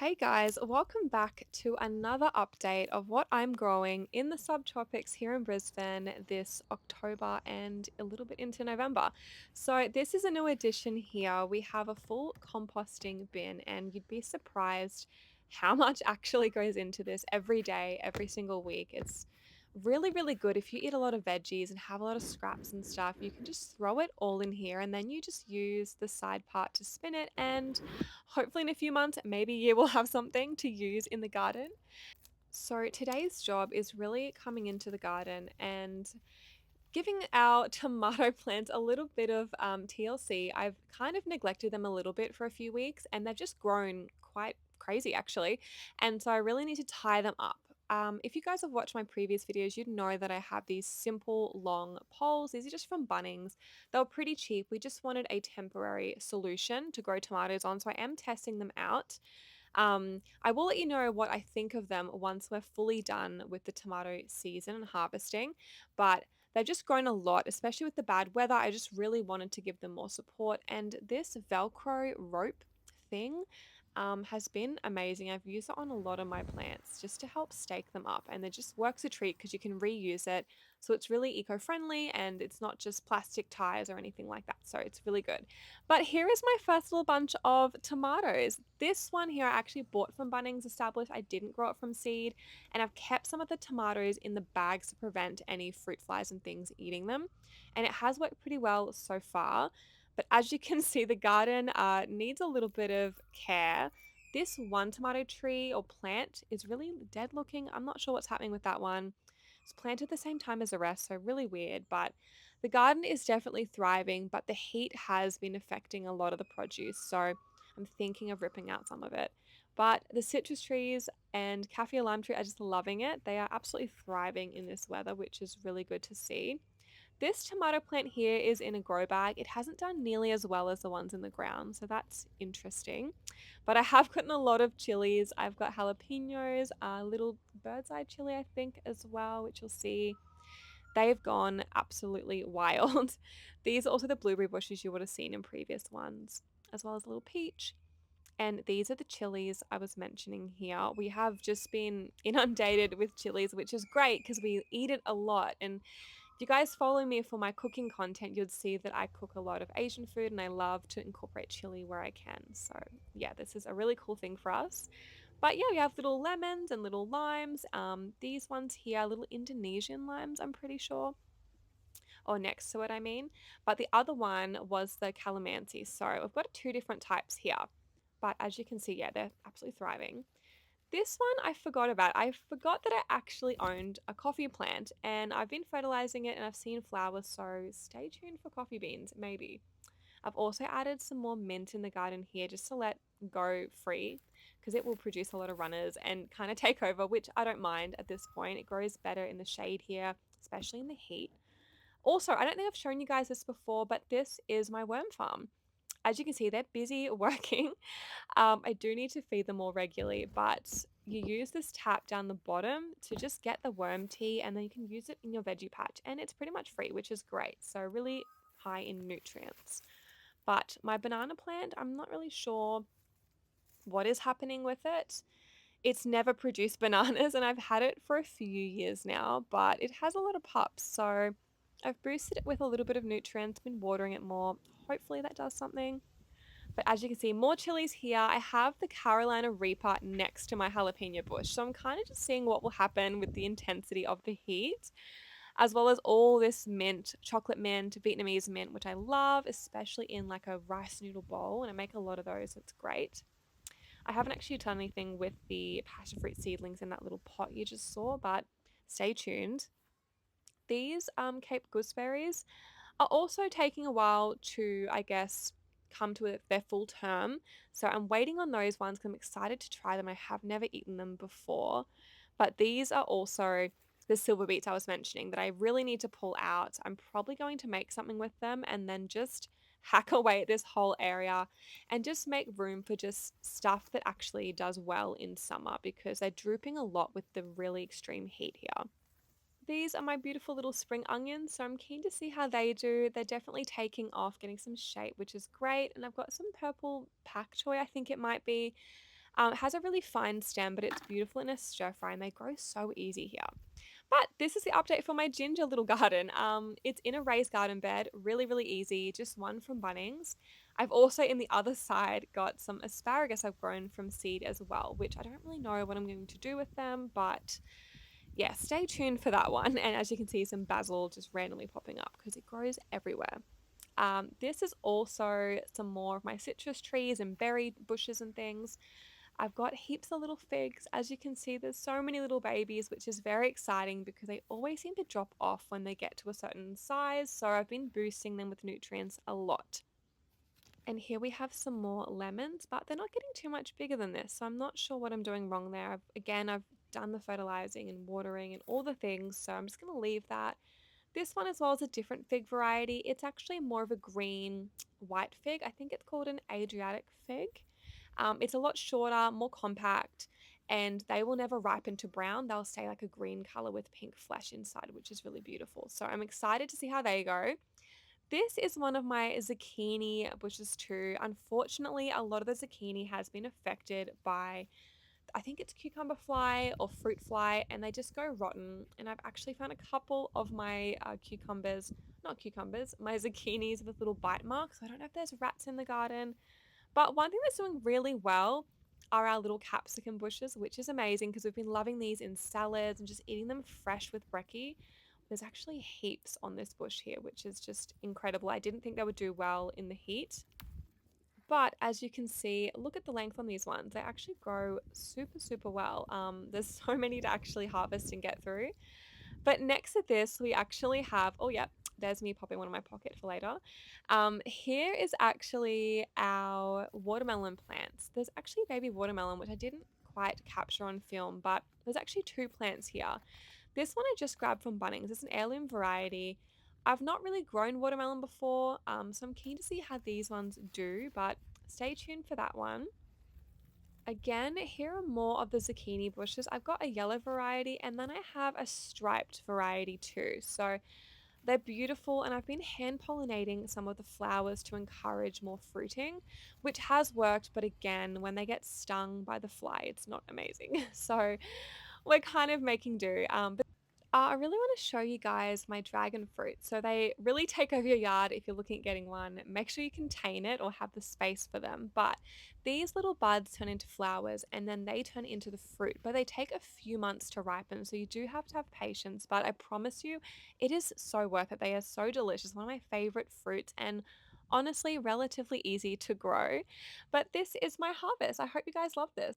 Hey guys, welcome back to another update of what I'm growing in the subtropics here in Brisbane this October and a little bit into November. So, this is a new addition here. We have a full composting bin, and you'd be surprised how much actually goes into this every day, every single week. It's really, really good. If you eat a lot of veggies and have a lot of scraps and stuff, you can just throw it all in here and then you just use the side part to spin it, and hopefully in a few months, maybe you will have something to use in the garden. So today's job is really coming into the garden and giving our tomato plants a little bit of TLC. I've kind of neglected them a little bit for a few weeks and they've just grown quite crazy actually. And so I really need to tie them up. If you guys have watched my previous videos, you'd know that I have these simple long poles. These are just from Bunnings. They were pretty cheap. We just wanted a temporary solution to grow tomatoes on. So I am testing them out. I will let you know what I think of them once we're fully done with the tomato season and harvesting. But they've just grown a lot, especially with the bad weather. I just really wanted to give them more support. And this Velcro rope thing has been amazing. I've used it on a lot of my plants just to help stake them up. And it just works a treat because you can reuse it. So it's really eco friendly and it's not just plastic ties or anything like that. So it's really good. But here is my first little bunch of tomatoes. This one here I actually bought from Bunnings Established. I didn't grow it from seed, and I've kept some of the tomatoes in the bags to prevent any fruit flies and things eating them. And it has worked pretty well so far. But as you can see, the garden needs a little bit of care. This one tomato tree or plant is really dead looking. I'm not sure what's happening with that one. It's planted at the same time as the rest, so really weird. But the garden is definitely thriving, but the heat has been affecting a lot of the produce. So I'm thinking of ripping out some of it. But the citrus trees and kaffir lime tree are just loving it. They are absolutely thriving in this weather, which is really good to see. This tomato plant here is in a grow bag. It hasn't done nearly as well as the ones in the ground, so that's interesting. But I have gotten a lot of chilies. I've got jalapenos, a little bird's eye chili, I think, as well, which you'll see. They've gone absolutely wild. These are also the blueberry bushes you would have seen in previous ones, as well as a little peach. And these are the chilies I was mentioning here. We have just been inundated with chilies, which is great because we eat it a lot. And if you guys follow me for my cooking content, you'd see that I cook a lot of Asian food and I love to incorporate chili where I can. So, yeah, this is a really cool thing for us. But yeah, we have little lemons and little limes. These ones here, little Indonesian limes, I'm pretty sure, or next to it, I mean. But the other one was the calamansi. So we've got two different types here. But as you can see, yeah, they're absolutely thriving. This one I forgot about. I forgot that I actually owned a coffee plant and I've been fertilizing it and I've seen flowers, so stay tuned for coffee beans, maybe. I've also added some more mint in the garden here just to let go free because it will produce a lot of runners and kind of take over, which I don't mind at this point. It grows better in the shade here, especially in the heat. Also, I don't think I've shown you guys this before, but this is my worm farm. As you can see, they're busy working. I do need to feed them more regularly, but you use this tap down the bottom to just get the worm tea and then you can use it in your veggie patch and it's pretty much free, which is great. So really high in nutrients. But my banana plant, I'm not really sure what is happening with it. It's never produced bananas and I've had it for a few years now, but it has a lot of pups. So I've boosted it with a little bit of nutrients, been watering it more. Hopefully that does something. But as you can see, more chilies here. I have the Carolina Reaper next to my jalapeno bush. So I'm kind of just seeing what will happen with the intensity of the heat, as well as all this mint, chocolate mint, Vietnamese mint, which I love, especially in like a rice noodle bowl. And I make a lot of those, so it's great. I haven't actually done anything with the passion fruit seedlings in that little pot you just saw, but stay tuned. These Cape gooseberries are also taking a while to, I guess, come to their full term. So I'm waiting on those ones because I'm excited to try them. I have never eaten them before. But these are also the silver beets I was mentioning that I really need to pull out. I'm probably going to make something with them and then just hack away at this whole area and just make room for just stuff that actually does well in summer because they're drooping a lot with the really extreme heat here. These are my beautiful little spring onions, so I'm keen to see how they do. They're definitely taking off, getting some shape, which is great. And I've got some purple pak choy, I think it might be. It has a really fine stem, but it's beautiful in a stir fry, and they grow so easy here. But this is the update for my ginger little garden. It's in a raised garden bed, really, really easy, just one from Bunnings. I've also, in the other side, got some asparagus I've grown from seed as well, which I don't really know what I'm going to do with them, but yeah, stay tuned for that one. And as you can see, some basil just randomly popping up because it grows everywhere. This is also some more of my citrus trees and berry bushes and things. I've got heaps of little figs. As you can see, there's so many little babies, which is very exciting because they always seem to drop off when they get to a certain size. So I've been boosting them with nutrients a lot. And here we have some more lemons, but they're not getting too much bigger than this. So I'm not sure what I'm doing wrong there. I've done the fertilizing and watering and all the things. So I'm just going to leave that. This one as well is a different fig variety. It's actually more of a green white fig. I think it's called an Adriatic fig. It's a lot shorter, more compact, and they will never ripen to brown. They'll stay like a green color with pink flesh inside, which is really beautiful. So I'm excited to see how they go. This is one of my zucchini bushes too. Unfortunately, a lot of the zucchini has been affected by, I think it's cucumber fly or fruit fly, and they just go rotten. And I've actually found a couple of my not cucumbers, my zucchinis with little bite marks. I don't know if there's rats in the garden, but one thing that's doing really well are our little capsicum bushes, which is amazing because we've been loving these in salads and just eating them fresh with brekkie. There's actually heaps on this bush here, which is just incredible. I didn't think they would do well in the heat. But as you can see, look at the length on these ones. They actually grow super, super well. There's so many to actually harvest and get through. But next to this, we actually have, oh, yep, there's me popping one in my pocket for later. Here is actually our watermelon plants. There's actually baby watermelon, which I didn't quite capture on film, but there's actually two plants here. This one I just grabbed from Bunnings. It's an heirloom variety. I've not really grown watermelon before, so I'm keen to see how these ones do, but stay tuned for that one. Again, here are more of the zucchini bushes. I've got a yellow variety and then I have a striped variety too. So they're beautiful, and I've been hand pollinating some of the flowers to encourage more fruiting, which has worked. But again, when they get stung by the fly, it's not amazing. So we're kind of making do. I really want to show you guys my dragon fruit. So they really take over your yard if you're looking at getting one. Make sure you contain it or have the space for them. But these little buds turn into flowers and then they turn into the fruit. But they take a few months to ripen. So you do have to have patience. But I promise you, it is so worth it. They are so delicious. One of my favorite fruits and honestly relatively easy to grow. But this is my harvest. I hope you guys love this.